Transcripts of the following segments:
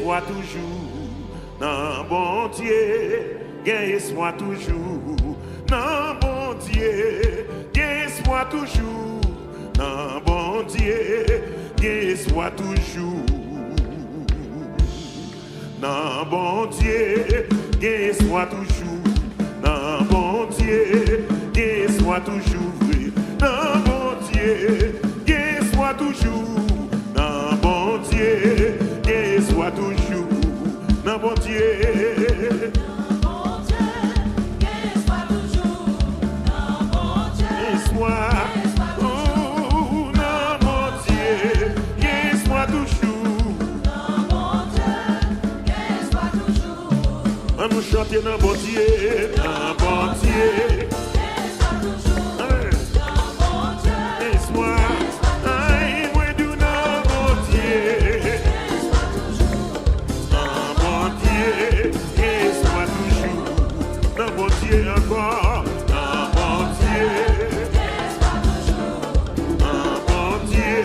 espoir toujours. Non, bon Dieu, gain espoir toujours. Non, bon Dieu, gain espoir toujours. Non, bon Dieu, gain espoir toujours. Non, bon Dieu, gain espoir toujours. Non, bon Dieu, gain espoir toujours. Non, bon Dieu, gain espoir toujours. Non, bon Dieu, gain espoir toujours. Non, bon Dieu. Nous chanter dans bon Dieu, dans bon Dieu. Espoir, aïe, moi du dans bon Dieu. Dans bon Dieu, espoir toujours. Dans bon Dieu encore, dans bon Dieu. Dans bon Dieu,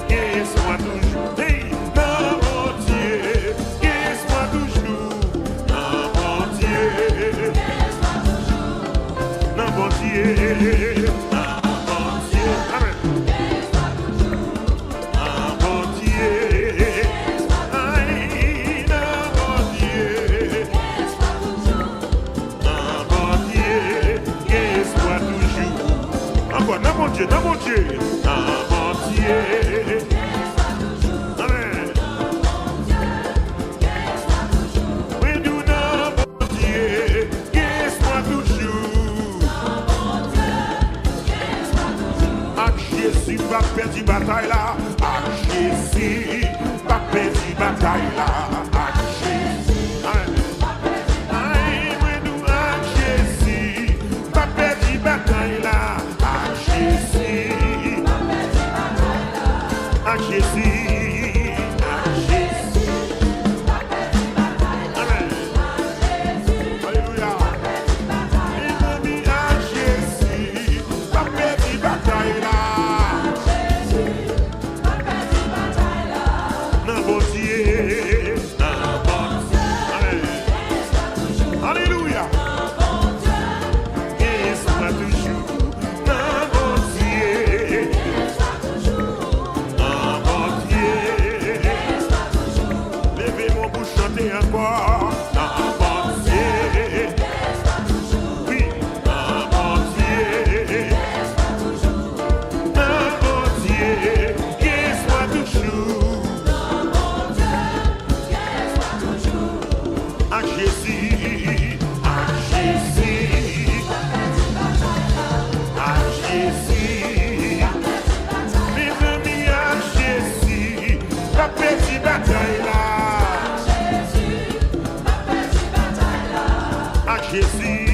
espoir toujours. Hey, dans bon Dieu, espoir toujours. Non, bon Dieu, ah, bon Dieu, ah, bon Dieu, aïe, non, bon Dieu, ah, bon Dieu, espoir toujours. Encore, non, bon Dieu, non, bon Dieu, ah, bon Dieu. Jésus va perdre bataille là, Jésus va perdre bataille là, Jésus. Aïe, nous Jésus va perdre bataille là, Jésus. Jésus.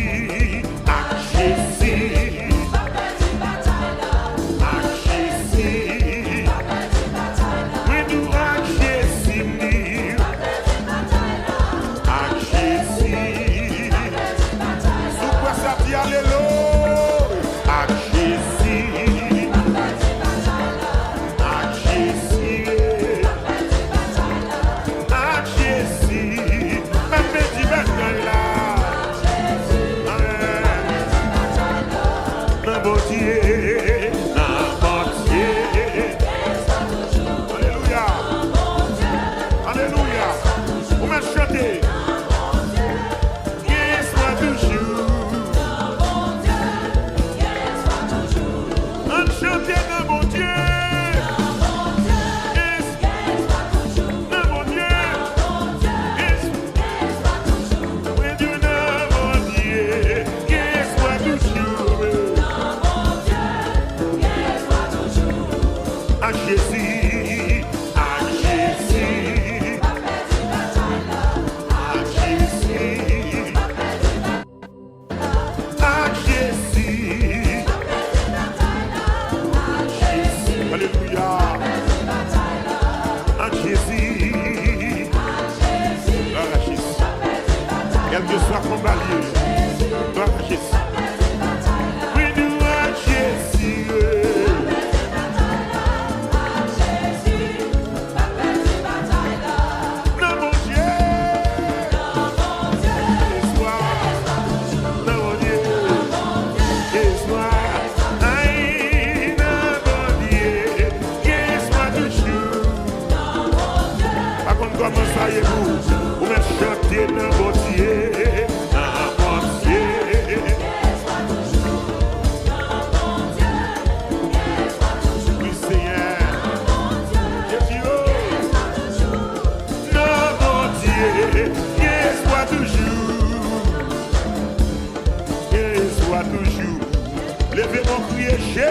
criez Jésus.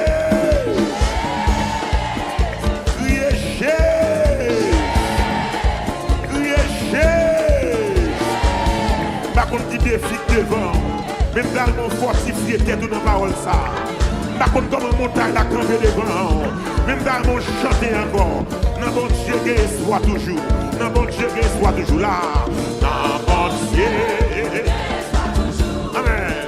Criez Jésus. Criez Jésus. Par contre, qui défie devant, même dans mon fortifié tête ou dans la parole ça. Par contre, comme un montagne la camper devant, même dans mon chanter encore. Non, bon Dieu, qu'il soit toujours. Non, bon Dieu, qu'il soit toujours là. Non, bon Dieu. Amen.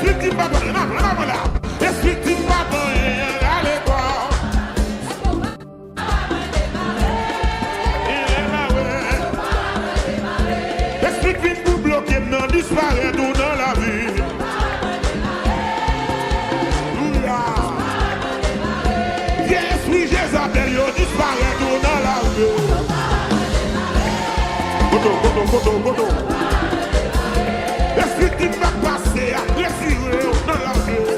Esprit qui va pas, non, là. Esprit qui va pas, allez voir. Esprit qui vient pour bloquer, non, disparaître dans la vie. Esprit Jézabel, yo disparaître dans la vie. Godo. Esprit qui va passer à respirer dans la vie.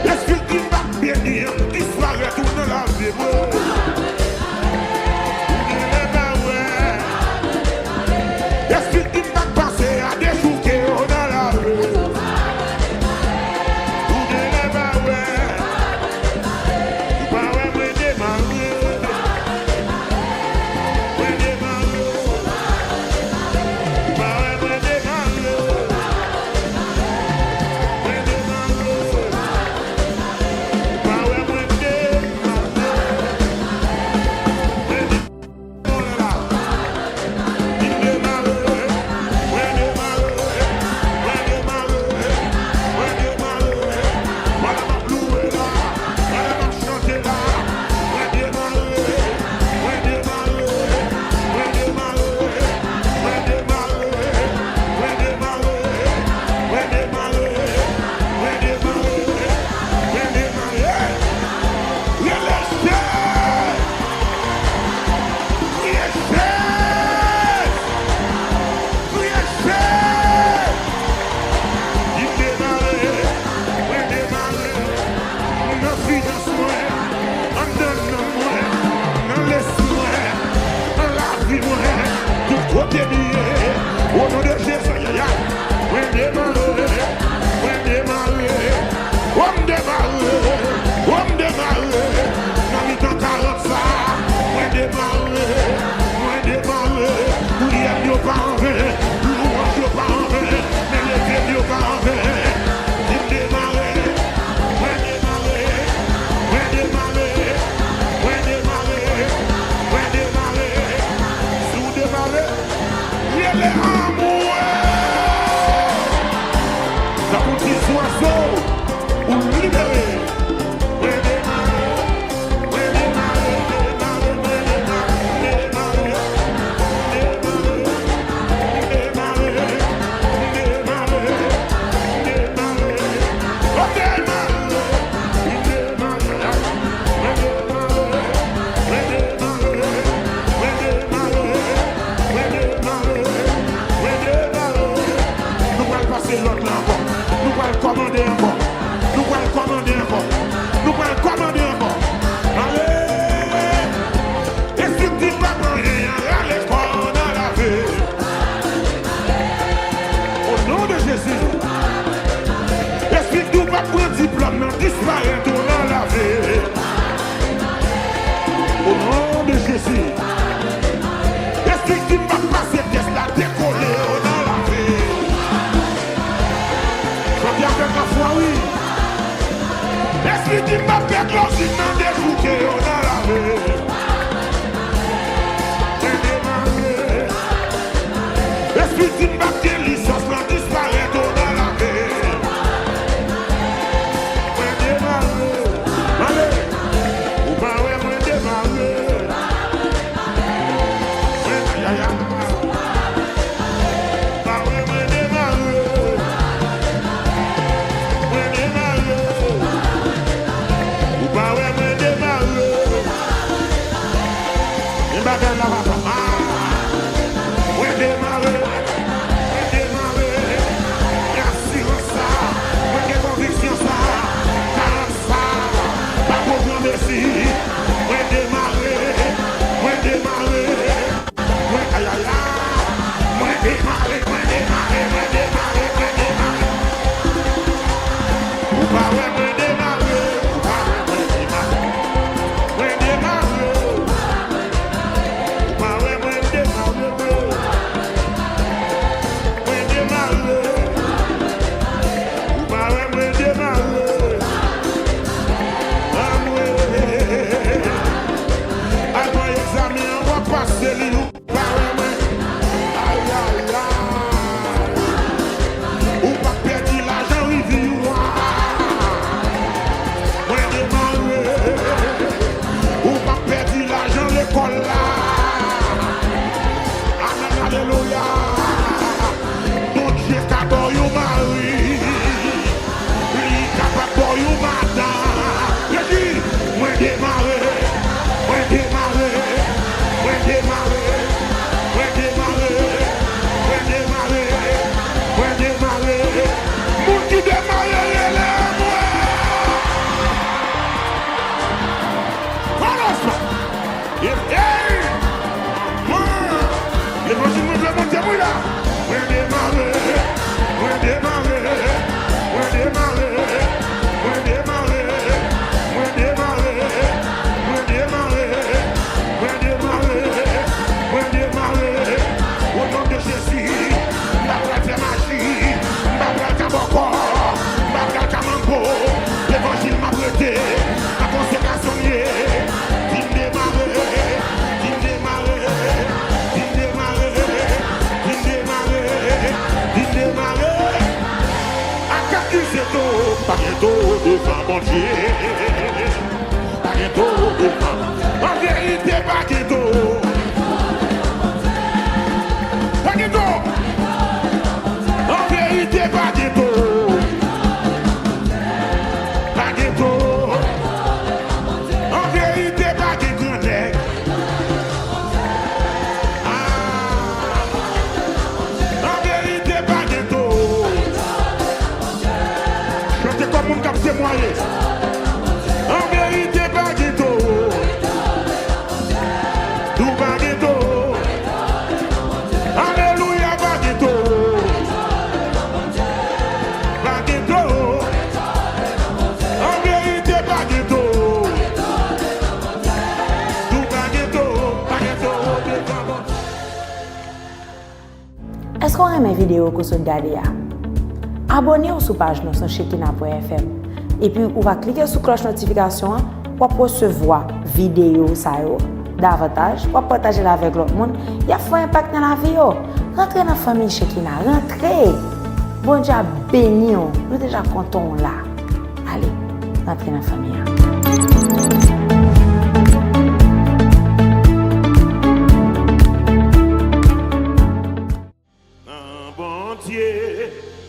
Esprit qui va bénir, disparaître dans la vie. Esprit qui va passer à déchouquer dans la vie. Alléluia. On démarre, on démarre, on démarre, on démarre, on démarre, on démarre, on démarre, on démarre. Au nom de Jésus, la vraie magie, la vraie taboko, la vraie tamango, l'évangile m'a prêté, la consécration liée, il démarre, il démarre, il démarre, il démarre, il démarre. À qu'accuser tout, pas bientôt devant mon Dieu, pas bientôt devant, en vérité pas bientôt. En vérité, pas du tout. Pas du tout. En vérité, pas du tout. En vérité, pas du tout. Chantez comme mon cap témoigné. En vérité, pas du tout. Tout pas du tout. Alléluia, pas du tout. Pas du tout. En vérité, pas du tout. Tout pas du tout. Pas du tout. Est-ce qu'on aime mes vidéos que vous regardez? Abonnez-vous sur la page sur Shekinah.fm et puis vous va cliquer sur la cloche de notification pour recevoir vidéo davantage, pour partager avec l'autre monde. Il y a un impact dans la vie. Rentrez dans la famille Shekinah, rentrez. Bon Dieu béni, nous sommes déjà contents là. Allez, rentrez dans la famille. Bon Dieu,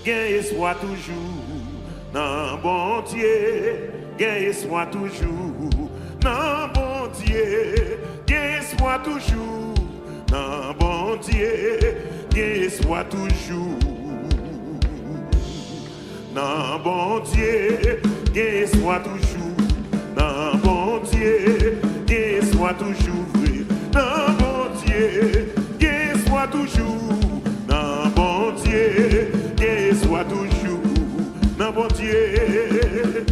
gagne soit toujours. Non, bon Dieu, gagne soit toujours. Non, bon Dieu, gagne soit toujours. Non, bon Dieu, gagne soit toujours. Non, bon Dieu, gagne soit toujours. Non, bon Dieu, gagne soit toujours. Non, bon Dieu, gagne soit toujours. Non, bon Dieu, gagne soit toujours. Non, bon Dieu.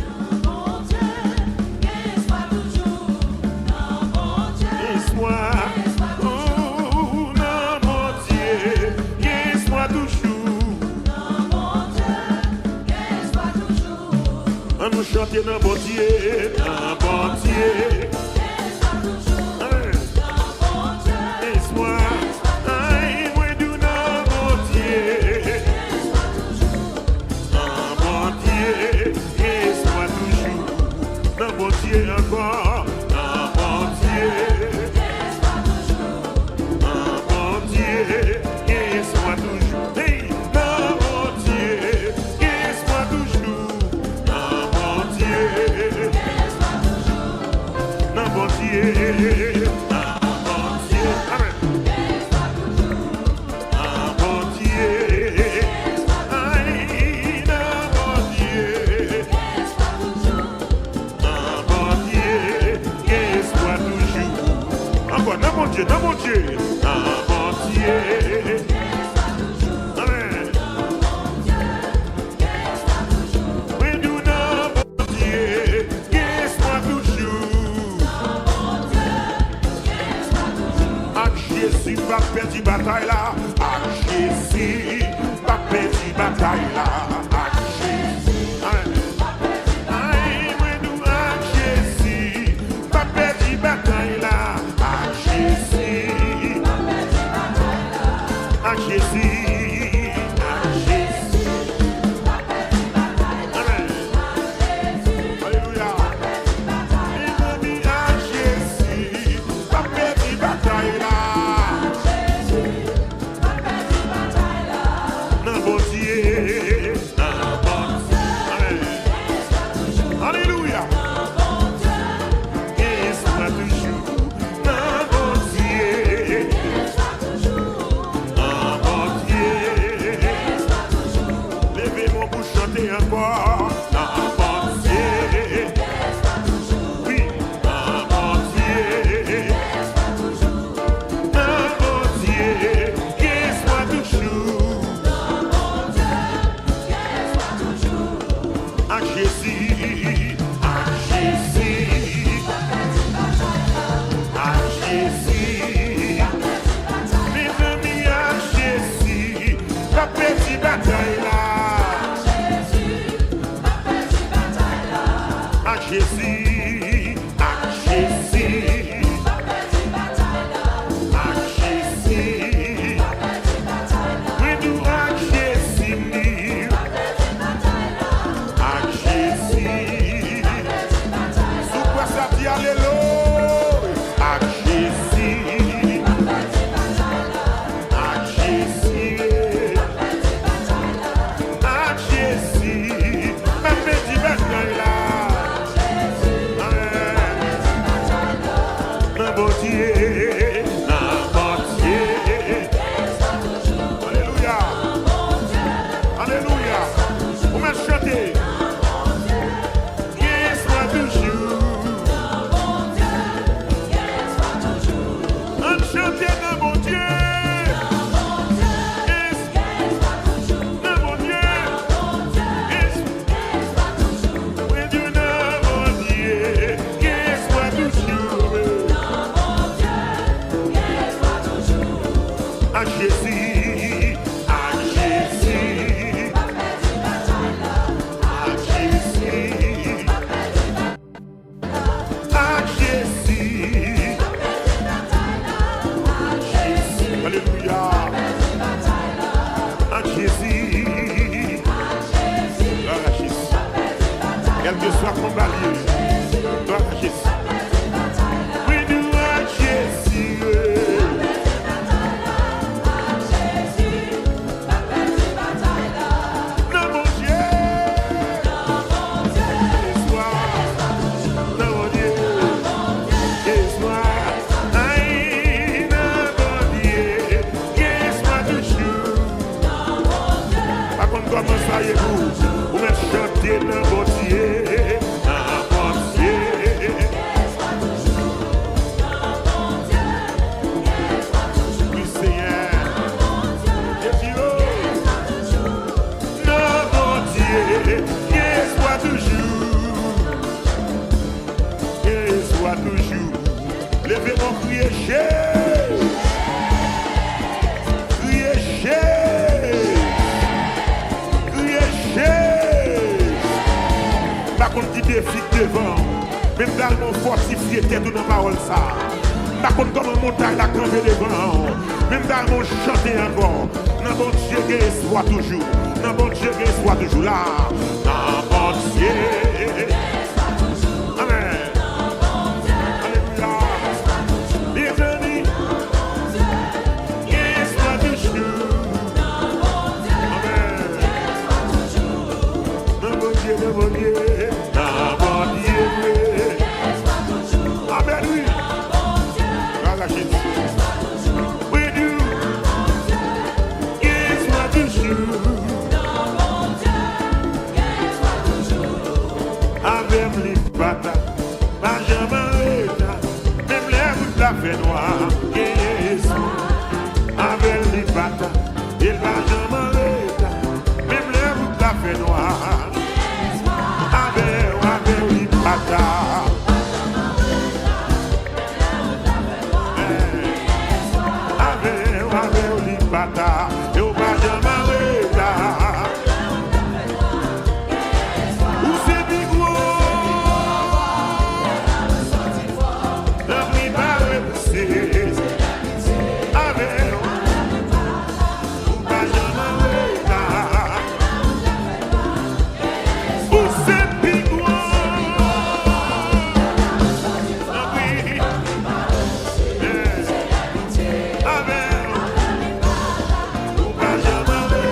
Nous chanter dans bon Dieu, dans bon Dieu. Laisse-moi, aïe, moi du dans bon Dieu. Dans bon Dieu, laisse-moi toujours. Dans bon Dieu encore, dans bon Dieu. Dans bon Dieu, laisse-moi toujours. Hey, dans bon Dieu, laisse-moi toujours. Non, bon Dieu, Amen. Ah, bon Dieu, aïe, non, bon Dieu, ah, bon Dieu, qu'il soit toujours. Encore, non, bon Dieu, ah, bon Dieu, Amen. Oui, nous, non, bon Dieu, qu'il soit toujours. Jésus va perdre la bataille là. Jésus va perdre la bataille là. Jésus. Aïe, mais nous Jésus va perdre la bataille là. Jésus. Jésus. Yeah. soit combattu. Gloire à Jésus. Oui, nous à Jésus. Non, mon Dieu. Soit. Non, mon Dieu. Et soit. Aïe, non, mon Dieu. Et soit toujours. Par contre, comment ça y est, vous? Vous me chantez, non, mon Dieu. Toujours, levez-moi, criez Jésus, criez Jésus, criez Jésus. Par contre, qui défie devant, même dans le monde fortifié, tête dans la parole ça. Par contre, comme une montagne, la camper devant, même dans le monde chanter encore. Non, bon Dieu, qu'il soit toujours, non, bon Dieu, qu'il soit toujours là, non, bon Dieu. Amen. Fait noir, Jésus, avec les batailles, il va jamais arrêter, même les routes la fait noir, avec les batailles, avec les batailles, il va jamais arrêter. Où c'est Bigou? Jamais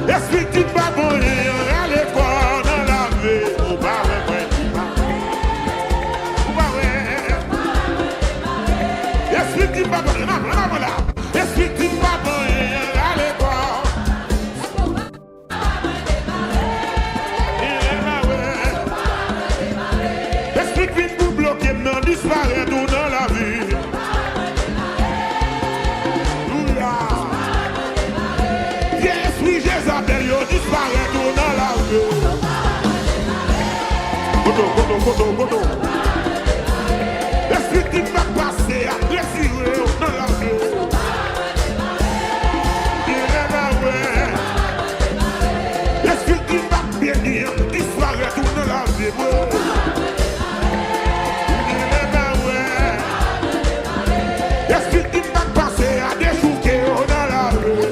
Esprit qui pas bon, à l'école, dans la vie, ou pas ouais, esprit qui pas bon, esprit qui pas bon, à l'école. Esprit qui pour bloquer, non disparaît tout dans la vie. Esprit Jézabel, yo disparaît tout dans la vie. Koto. Esprit qui va passer à blesser dans la vie. Esprit qui va bénir, disparaît tout dans la vie. Esprit qui va passer à déchouquer dans la vie.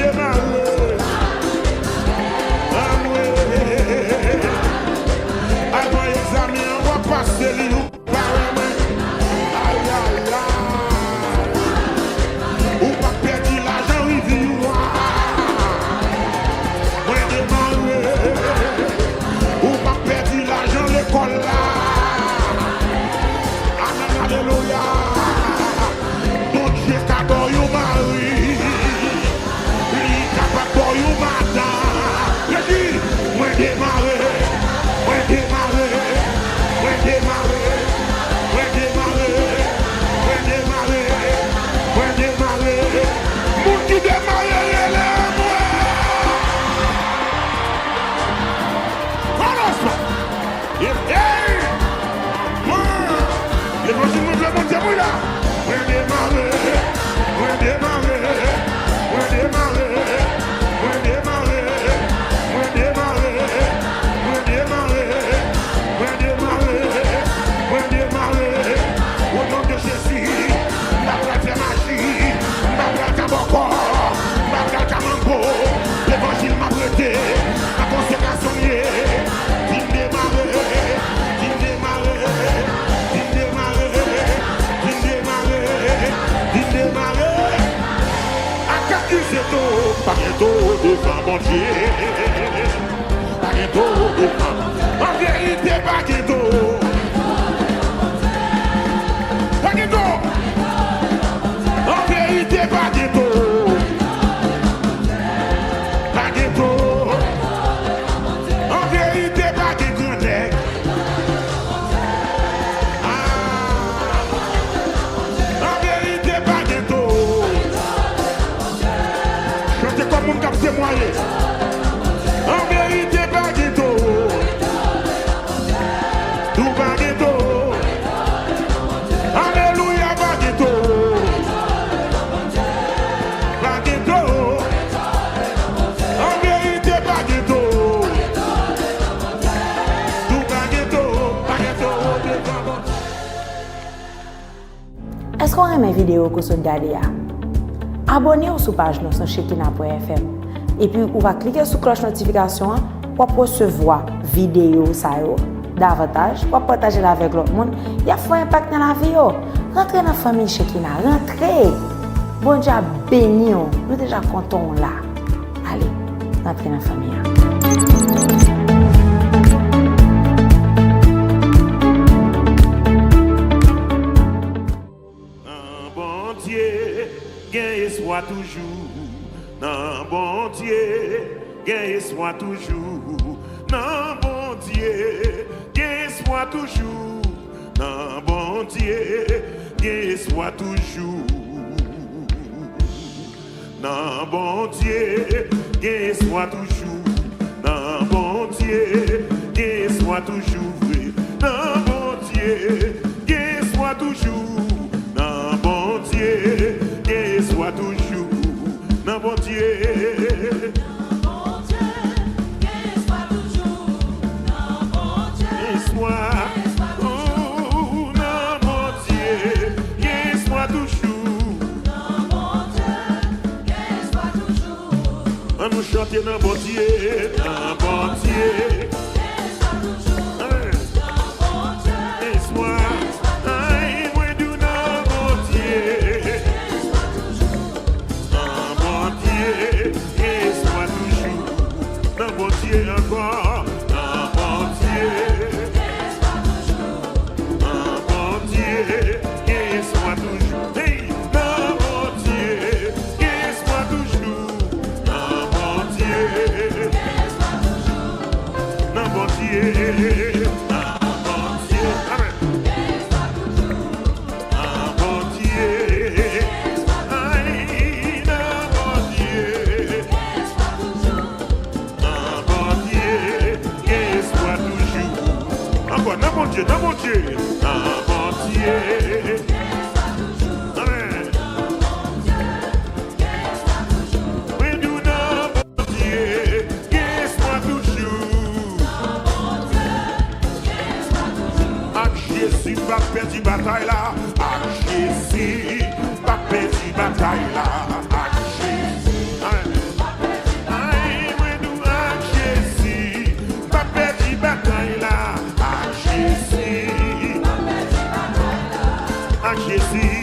Démarrer. Pas bientôt devant mon Dieu. Pas bientôt devant. En vérité, pas bientôt. Pas bientôt. En vérité, pas bientôt. Pas bientôt. En vérité, pas bientôt. En vérité, pas bientôt. Chantez comme mon cap témoigné. En vérité, pas bientôt. Tout pas bientôt. Alléluia, pas bientôt. Pas bientôt. En vérité, pas bientôt. Tout pas bientôt. Pas bientôt. Est-ce qu'on aime vidéo que vous regardez? Abonnez-vous sur la page sur Shekinah.fm et puis vous va cliquer sur la cloche de notification pour recevoir vidéo davantage, pour partager avec l'autre monde. Il y a un impact dans la vie. Rentrez dans la famille Shekinah, rentrez. Bon Dieu béni, nous déjà contents là. Allez, rentrez dans la famille. Bon Dieu, gagne soit toujours. Non, bon Dieu, gagne soit toujours. Non, bon Dieu, gagne soit toujours. Non, bon Dieu, gagne soit toujours. Non, bon Dieu, gagne soit toujours. Non, bon Dieu, gagne soit toujours. Non, bon Dieu, gagne soit toujours. Non, bon Dieu, gagne soit toujours. Non, bon Dieu. Nous chanter dans bon Dieu, dans bon Dieu. Laisse-moi, moi du dans bon Dieu. Dans bon Dieu, laisse-moi toujours. Dans bon Dieu encore, dans bon Dieu. Dans bon Dieu, laisse-moi toujours. Hey, dans bon Dieu, laisse-moi toujours. Non, bon Dieu, Amen. Non, bon Dieu, aïe, non, bon Dieu, non, bon Dieu, qu'il soit toujours. Encore, non, bon Dieu, non, bon Dieu, non, bon Dieu, Amen. Oui, nous, non, bon Dieu, qu'il soit toujours. Jésus va perdre bataille là, Jésus va perdre bataille là, Jésus. Aïe, nous Jésus va perdre bataille là, Jésus. Jésus.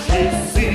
Jésus.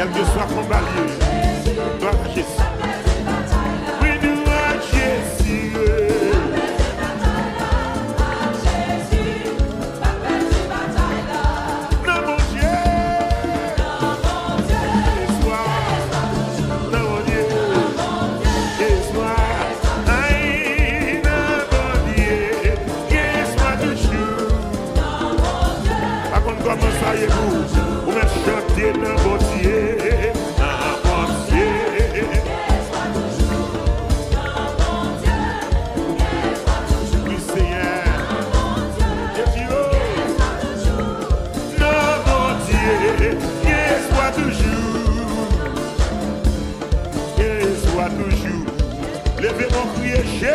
quel que soit combat lié, gloire à Jésus. Oui, nous à Jésus. Non, mon Dieu. Non, mon Dieu. Laisse-moi. Aïe, non, mon Dieu. Laisse-moi toujours. Par contre, comment ça y est vous? Vous m'êtes chanté dans mon Dieu. Levez mon crier Jésus.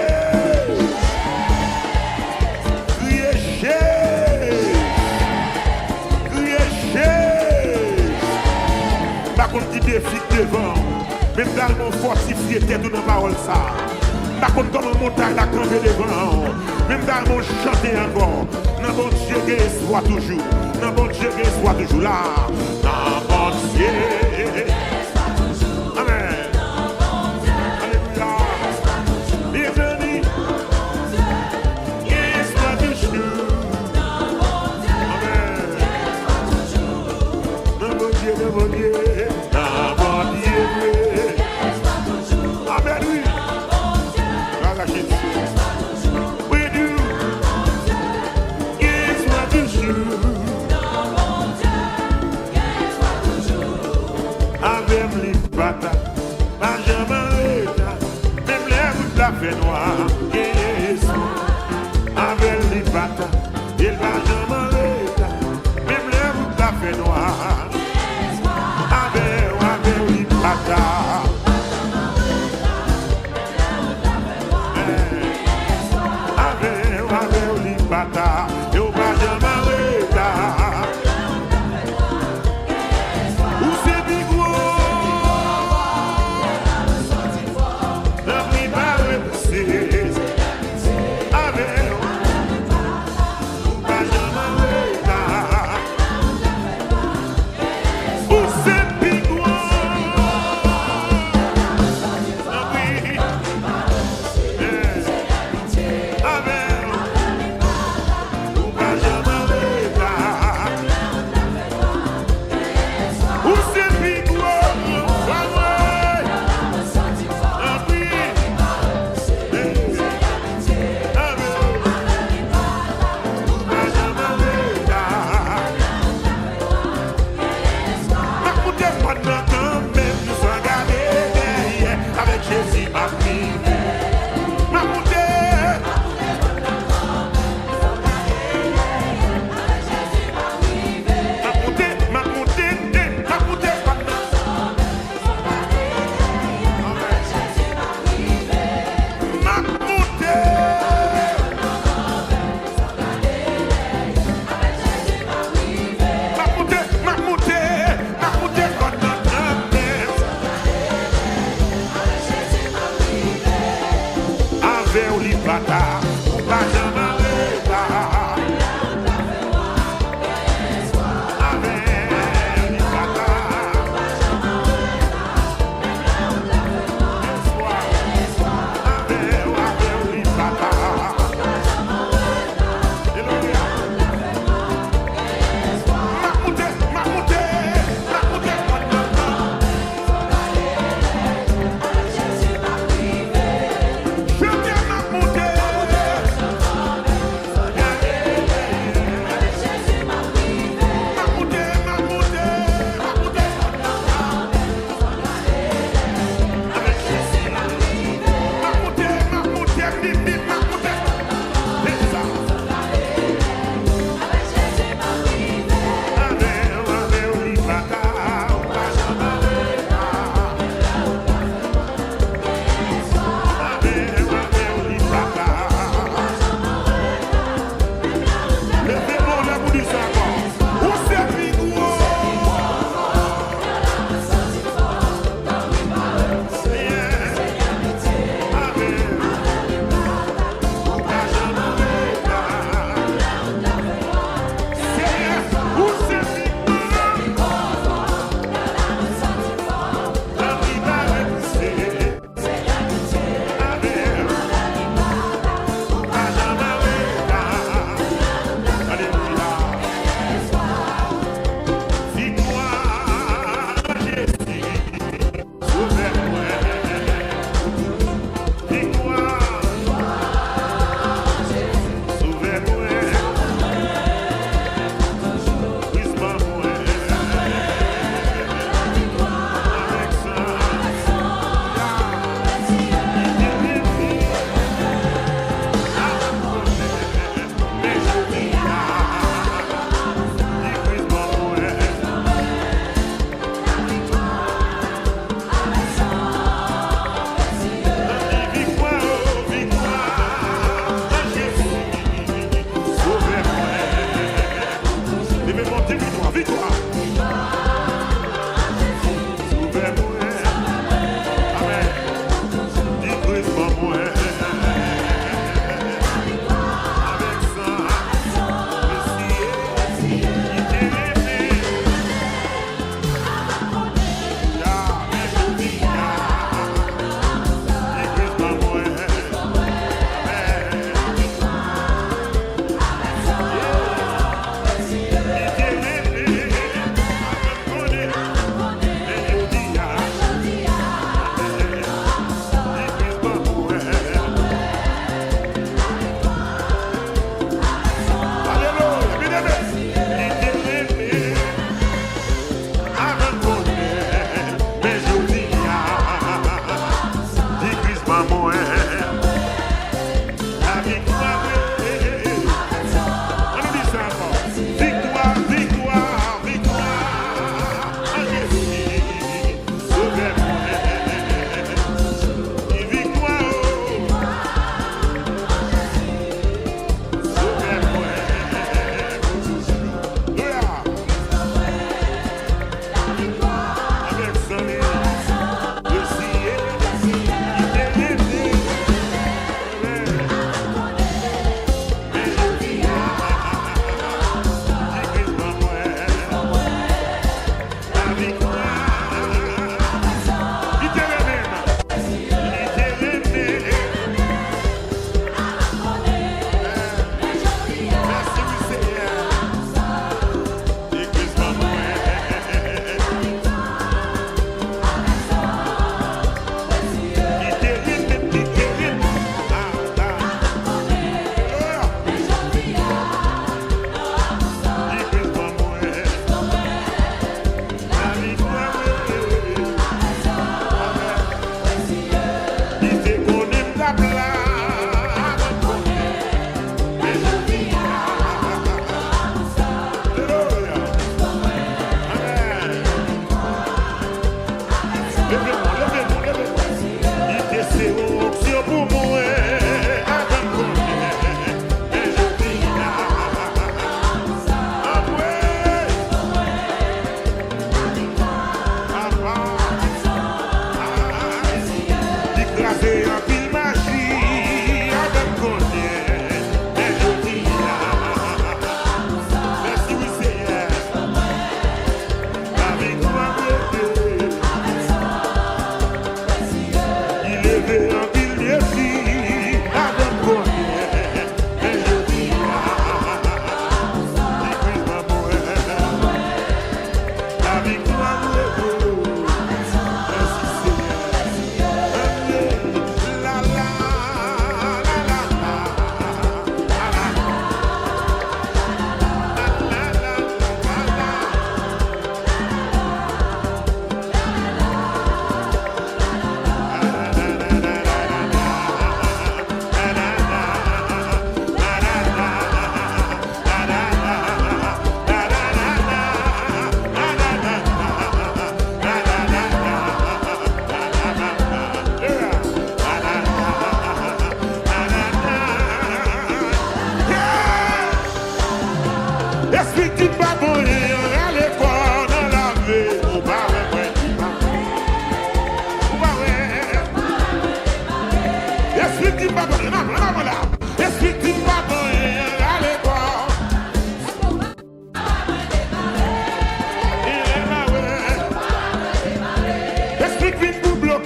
Crier Jésus. Crier Jésus. Par contre, il défie devant. Même dans mon fortifié, tête dans la parole ça. Par contre, comme un montagne, la camper devant. Même dans mon chanter encore. Non, mon Dieu, qu'il soit toujours. Non, mon Dieu, qu'il soit toujours là. Non, mon Dieu. Amen. Fait noir, yes, avec les batailles, il va jamais arrêter, même les routes la fait noir, avec les batailles, avec les batailles, il va jamais arrêter. Où c'est big wo?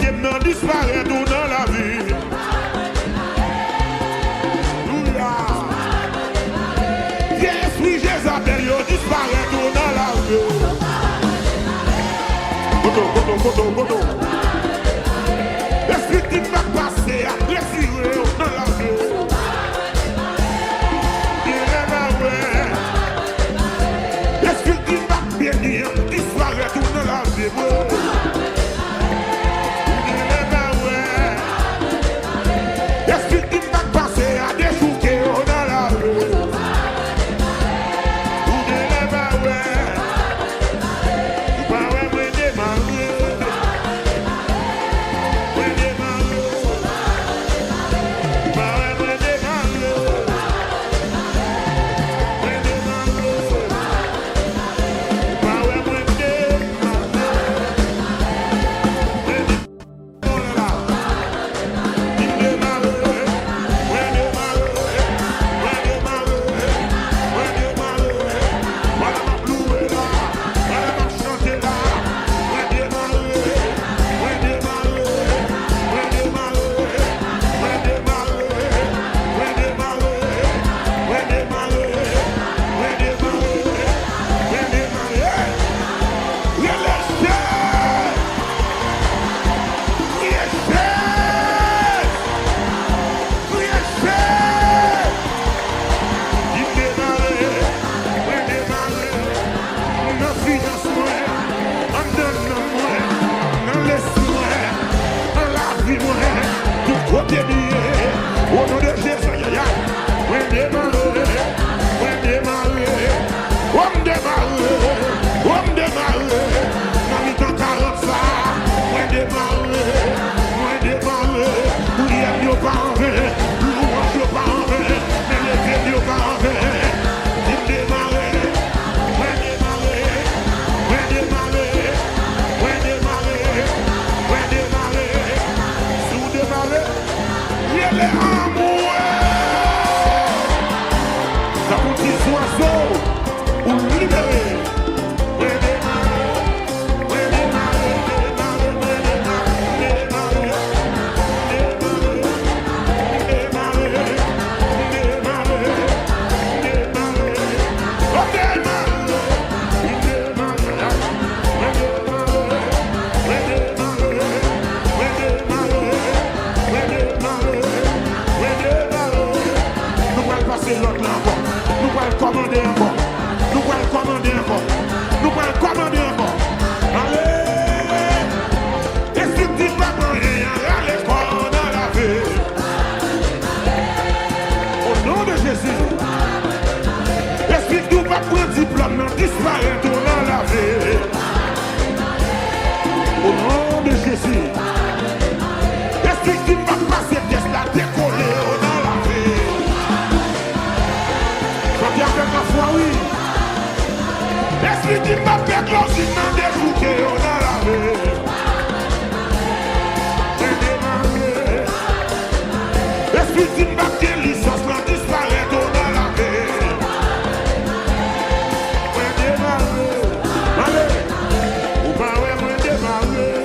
problème non disparaît tout dans la vie. Esprit Jézabel, yo disparaît tout dans la vie. Koto. Esprit qui va passer à respirer dans la vie. Esprit qui va bénir, disparaît tout dans la vie. Esprit qui va passer à déchouquer dans la vie. Au nom de Jésus, on démarre. On mi temps 40 ça, on démarre. Nous y a pas en vain, louange pas en vain, mais les vieux pas en vain. On démarre. Sous démarrer, il est amour. Ça vous dit oiseaux ou libérer. Nous allons commander encore. Allez, effectivement, allez, dans la vie. Au nom de Jésus, esprit nous va prendre diplôme, disparaître dans la vie. Au nom de Jésus, esprit qui va passer test la décoller dans la vie. Je viens avec la foi, oui. Esprit qui m'a fait closer dans des bouquets dans la vie. Esprit qui m'a fait licence dans disparaître dans la vie. Allez, ou pas ouais, démarrer.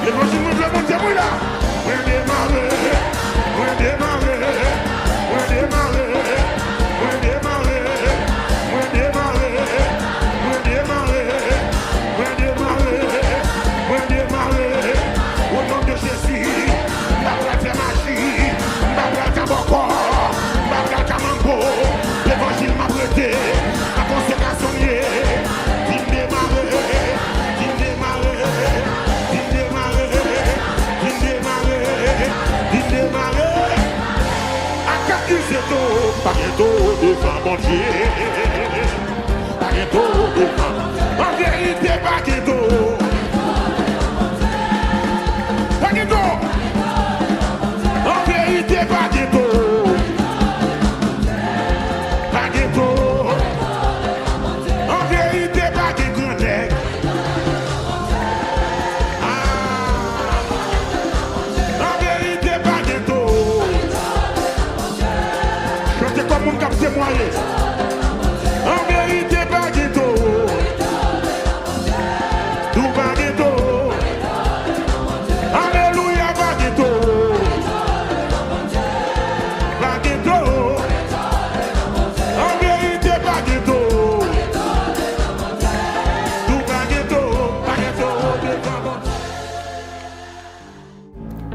L'évangile nous doit monter, oui, là. On démarre, on démarre, on démarre, on démarre, on démarre, on démarre, on démarre, on démarre. Au nom de Jésus, la plate magie, la plate boko, la plate mango. L'évangile m'a prêté, la consécration liée. Il démarre, il démarre, il démarre, il démarre, il démarre. Accusé tout, pas bientôt devant mon Dieu. Pas bientôt devant, en vérité, pas bientôt. Pas bientôt, en vérité, pas bientôt. Pas bientôt, en vérité, pas bientôt. En vérité, pas bientôt. Chantez comme mon cap témoigné. En vérité, pas bientôt. Tout pas bientôt. Alléluia, pas bientôt. Pas bientôt. En vérité, pas bientôt. Tout pas bientôt. Pas bientôt.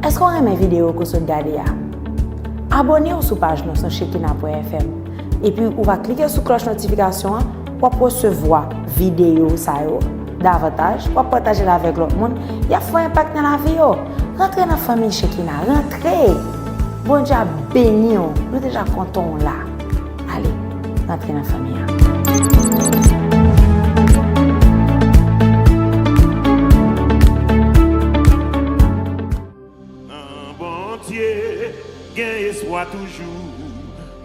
Est-ce qu'on aime mes vidéos que vous regardez? Abonnez-vous sur la page sur Shekina.fm et puis vous va cliquer sur la cloche notification pour recevoir vidéo davantage, pour partager avec l'autre monde. Il y a un impact dans la vie. Rentrez dans la famille Shekina, rentrez. Bon Dieu béni, nous déjà contents là. Allez, rentrez dans la famille. Bon Dieu, gagne espoir toujours.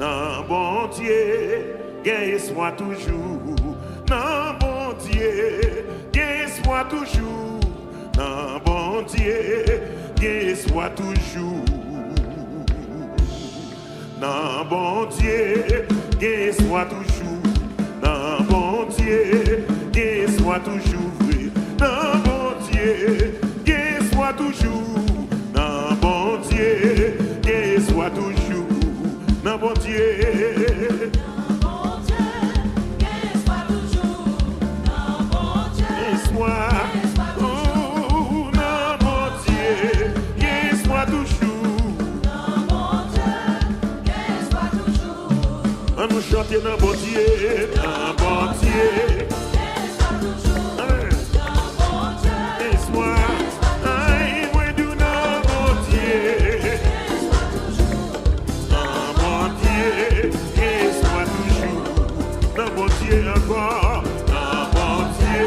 Non, bon Dieu, gagne espoir toujours. Non, bon Dieu, gagne espoir toujours. Non, bon Dieu, gagne espoir toujours. Non, bon Dieu, gagne espoir toujours. Non, bon Dieu, gagne espoir toujours. Non, bon Dieu, gagne espoir toujours. Non, bon Dieu, gagne espoir toujours. Non, bon Dieu. Espoir. Oh, non, bon Dieu, gagne espoir toujours. On nous chante dans bon Dieu, dans bon Dieu. Espoir. Aïe, moi du dans bon Dieu. Dans bon Dieu, espoir toujours. Dans bon Dieu encore. Dans bon Dieu.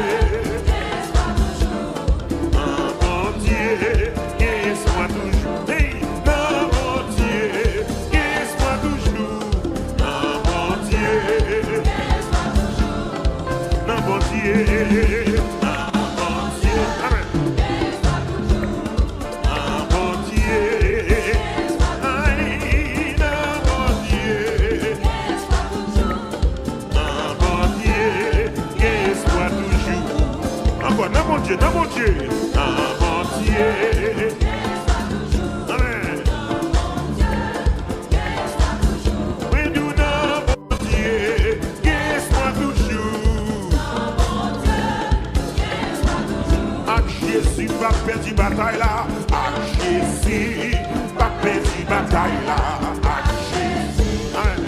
Dans bon Dieu, espoir toujours. Hey, dans bon Dieu, espoir toujours. Dans bon Dieu. Dans bon Dieu. Dans mon Dieu, dans mon Dieu. Amen. Oui, nous dans mon Dieu, espoir toujours. Avec Jésus, pas perdre bataille là. Avec Jésus, pas perdre bataille là. Avec Jésus. Amen.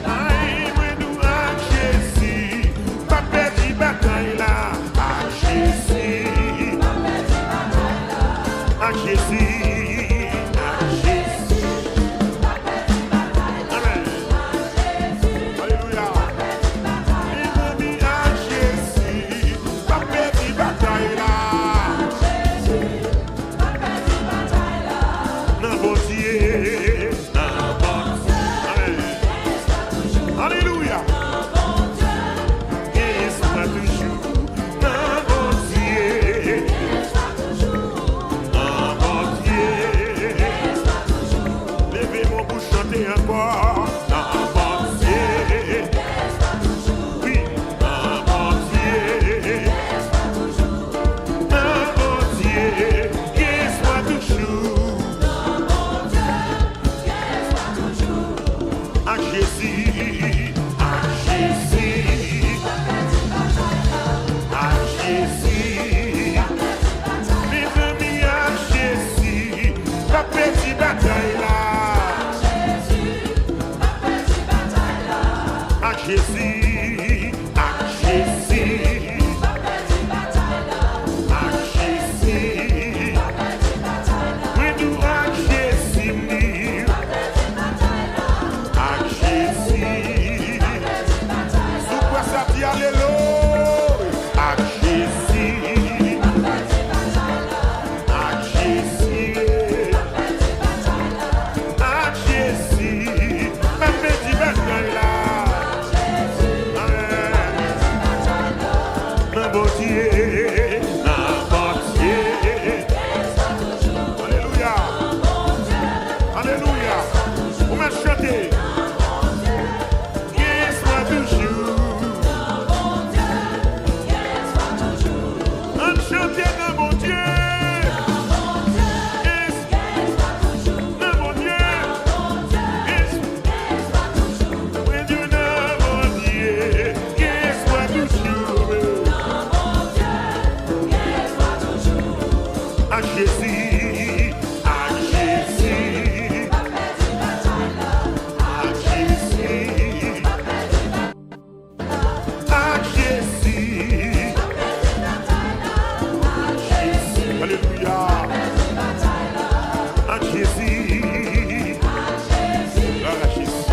Aïe, oui, nous avec Jésus, pas perdre bataille là. À Jésus, à Jésus. Amen. Alléluia. Il me dit à Jésus, pas perdre bataille là. Non, bon Dieu, non, Jésus. Mes amis, à Jésus. Pas petit bataille là. À Jésus. À Jésus. À Jésus. Oui, nous à Jésus. À Jésus. Sous quoi ça dit alléluia? À Jésus. À Jésus. À Jésus. Ma petite bataille là. Amen. Mon Dieu. Alléluia. Alléluia. Vous me chantez. Soit toujours. Enchanté dans mon Dieu. Dans mon Dieu. Oui, Dieu dans mon Dieu. Soit toujours. À Jésus. À Jésus. À Jésus. À Jésus. Alléluia. À Jésus. Gloire à Jésus.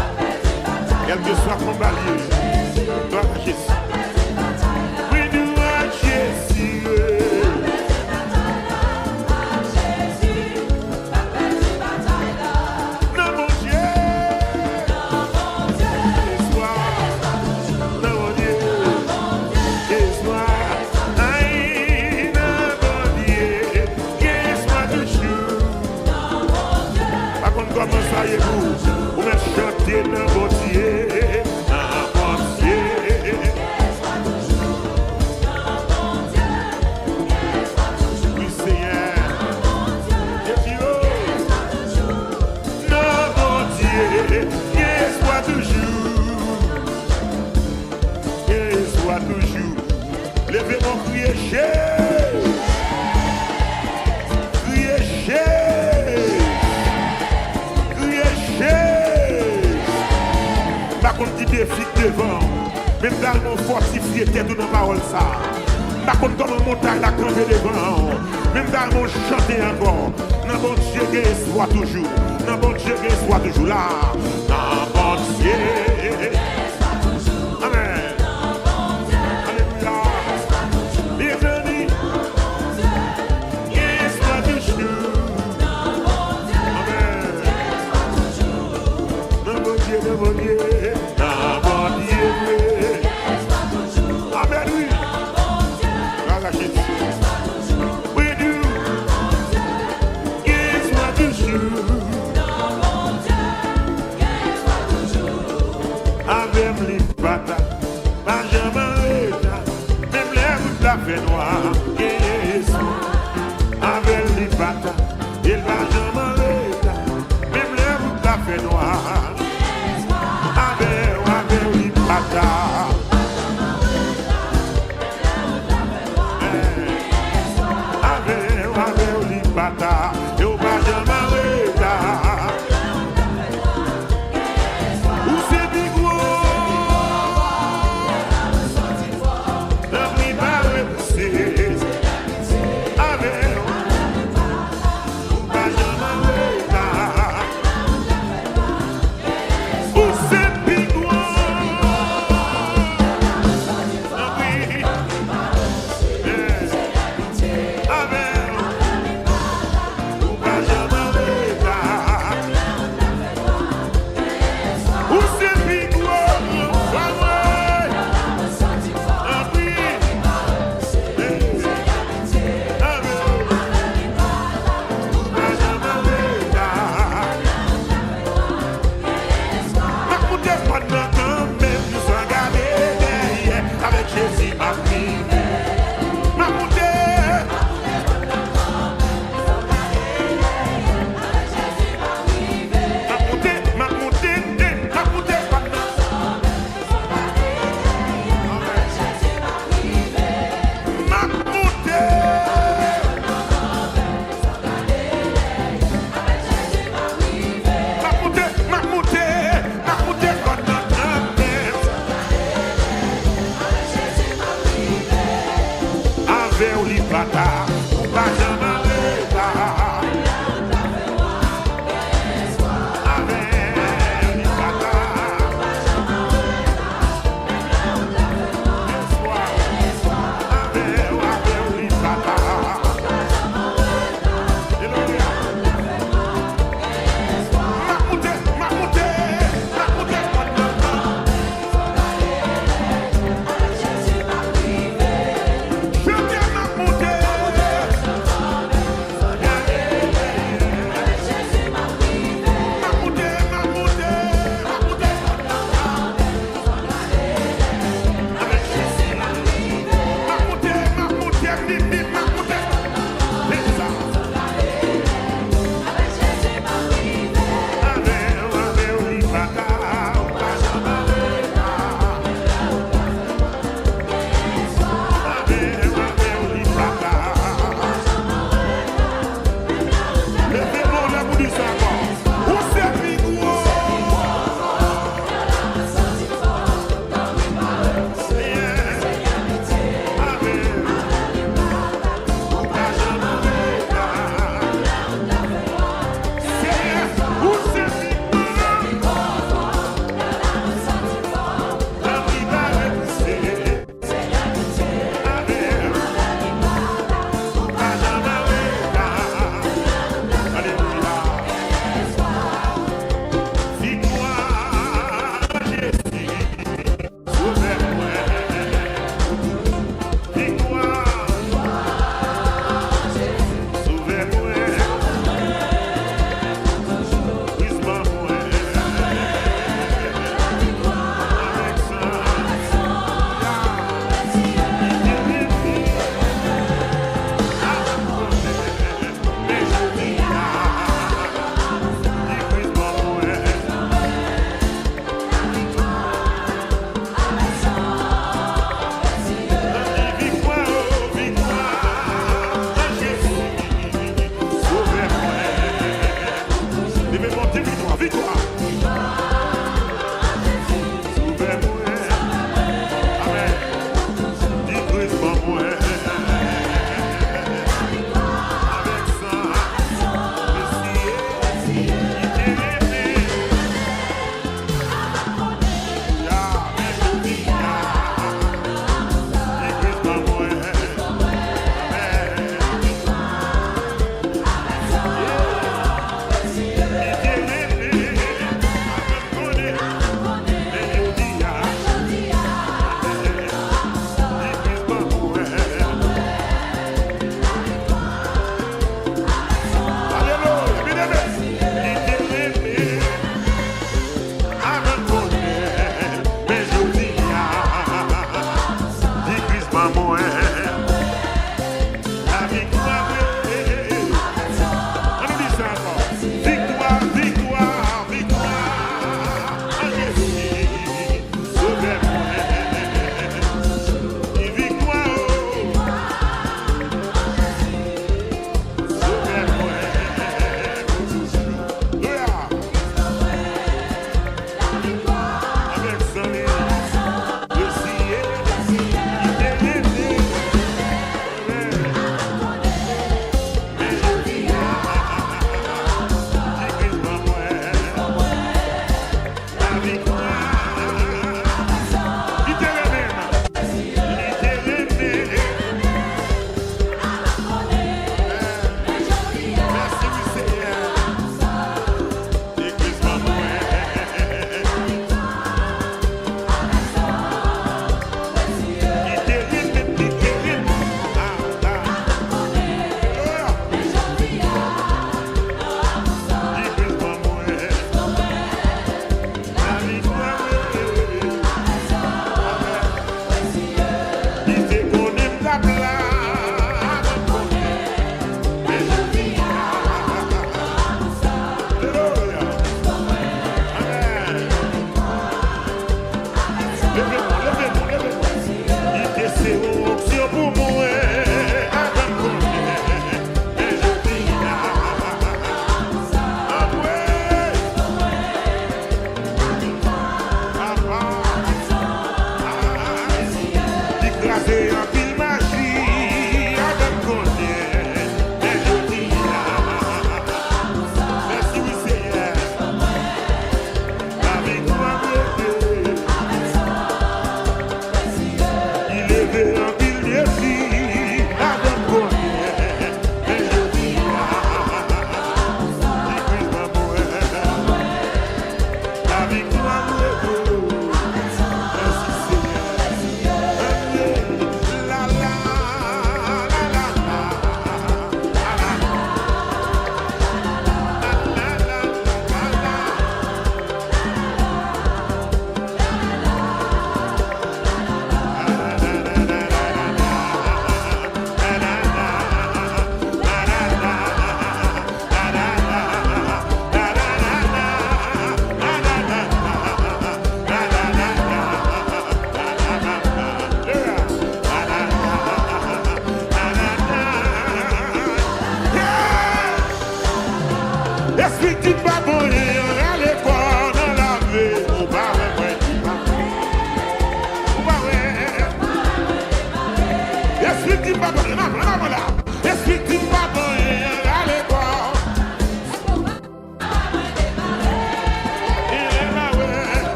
Quel que soit ton balier. Gloire à Jésus. Oui, nous à Jésus. Dans mon Dieu. Soit. Dans mon Dieu. Soit. Aïe, dans mon Dieu. Soit toujours. Par contre, comment soyez-vous? Vous me chantez dans mon Dieu. Dans mon Dieu. Oui, Seigneur. Et puis, oh. Dans mon Dieu. Soit toujours. Soit toujours. Levez-moi, criez, Jésus. Criez, Jésus. Criez, Jésus. Par contre, qui défie devant, même dans mon fortifié, tête dans la parole, ça. Par contre, comme un montagne, la camper devant, même dans mon chanter encore. Dans mon Dieu, soit toujours. Dans mon Dieu, soit toujours là. Dans mon Dieu. Amen. Alléluia. Bienvenue. Soit toujours. Amen. Dans mon Dieu, dans mon Dieu. Dans mon Dieu. Amen, oui. Gloire à Jésus. Oui, Dieu. Soit toujours. Avec les patates, pas jamais là. Même les routes la fait noir. Avec les patates, il va jamais là. Même les routes la fait noir. Avec les patates. Avec les patates, il va jamais là. Où c'est big Avec avec ou li pata, ou pas jamais l'état. Avec li pata, avec ou li pata. Alléluia.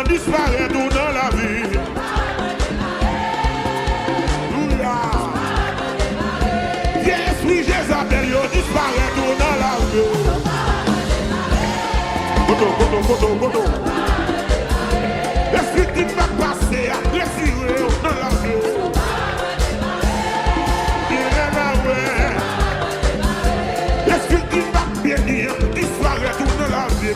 Disparaît tout dans la vie. Esprit Jézabel, yo disparaît tout dans la vie. Koto. Esprit qui va passer à blesser dans la vie. Esprit qui va bénir, disparaît tout dans la vie.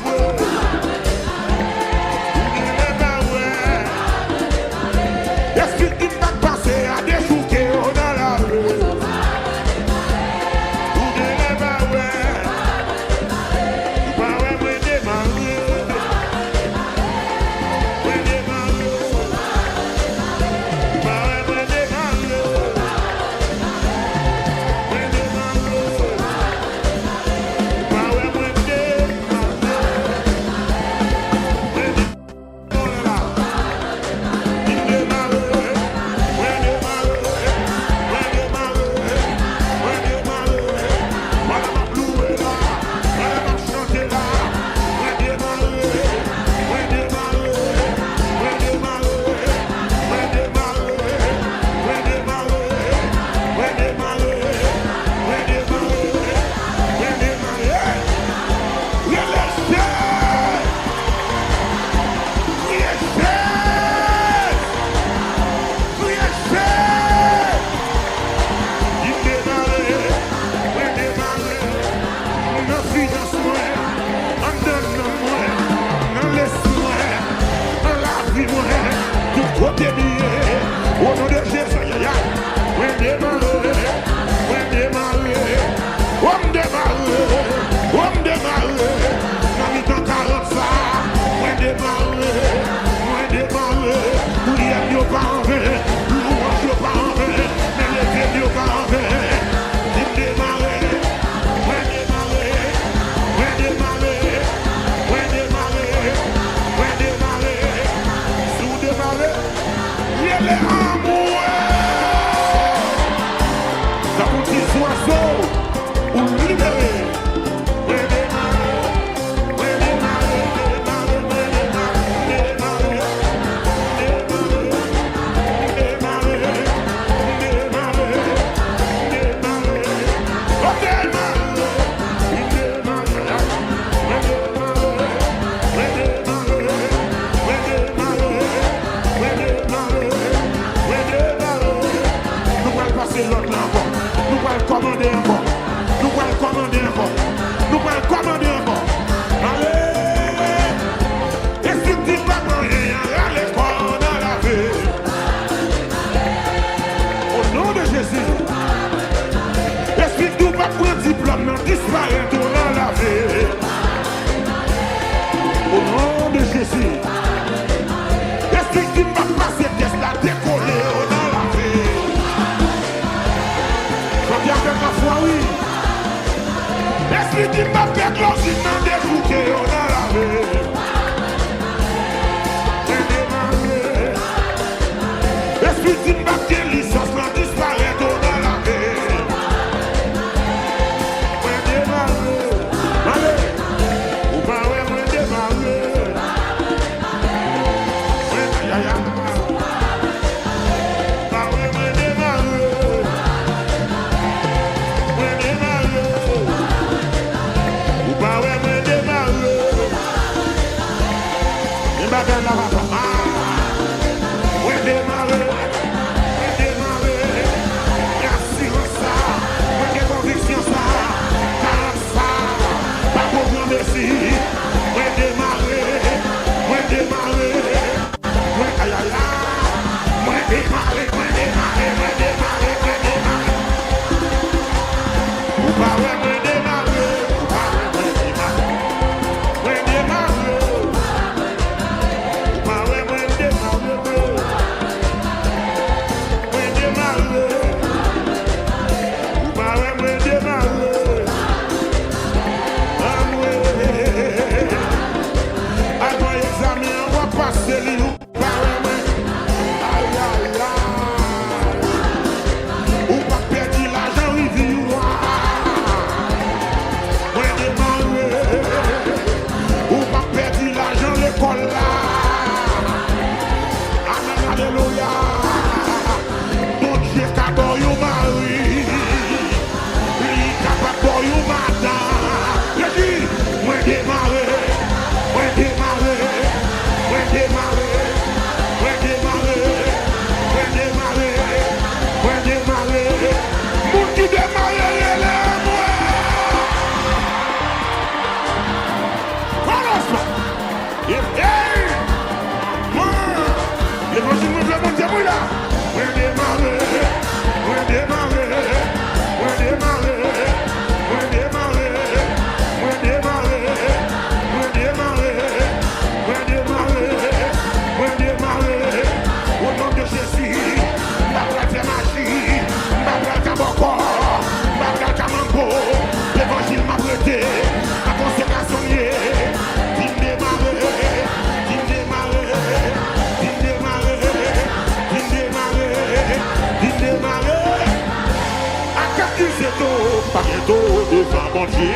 bon Dieu.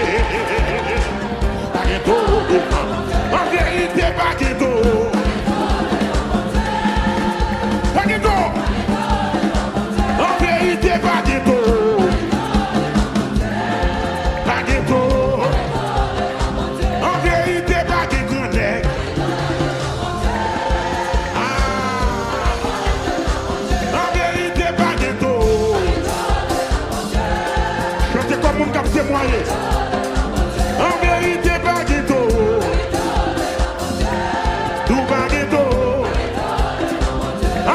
Baguetto devant. En vérité, baguetto. Baguetto. En vérité, baguetto. Baguetto. En vérité, baguetto. En vérité, baguetto. Chantez comme mon cap témoigné. En vérité, baguetto. Tout baguetto.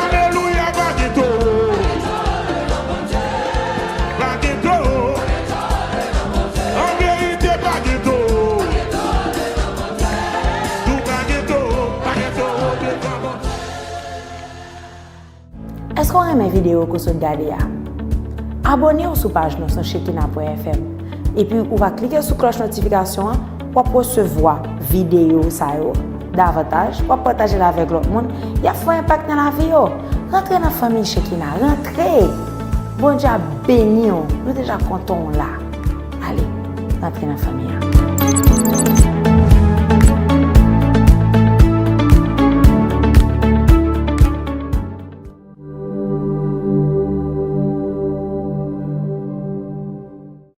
Alléluia, baguetto. Baguetto. En vérité, baguetto. Tout baguetto. Baguetto. Est-ce qu'on aime vidéo que vous regardez? Abonnez-vous sur la page sur Shekinah.fm et puis vous va cliquer sur la cloche notification pour recevoir vidéo davantage, pour partager avec l'autre monde. Il y a un impact dans la vie. Rentrez dans la famille Shekinah, rentrez. Bon Dieu béni, nous déjà contents là. Allez, rentrez dans la famille.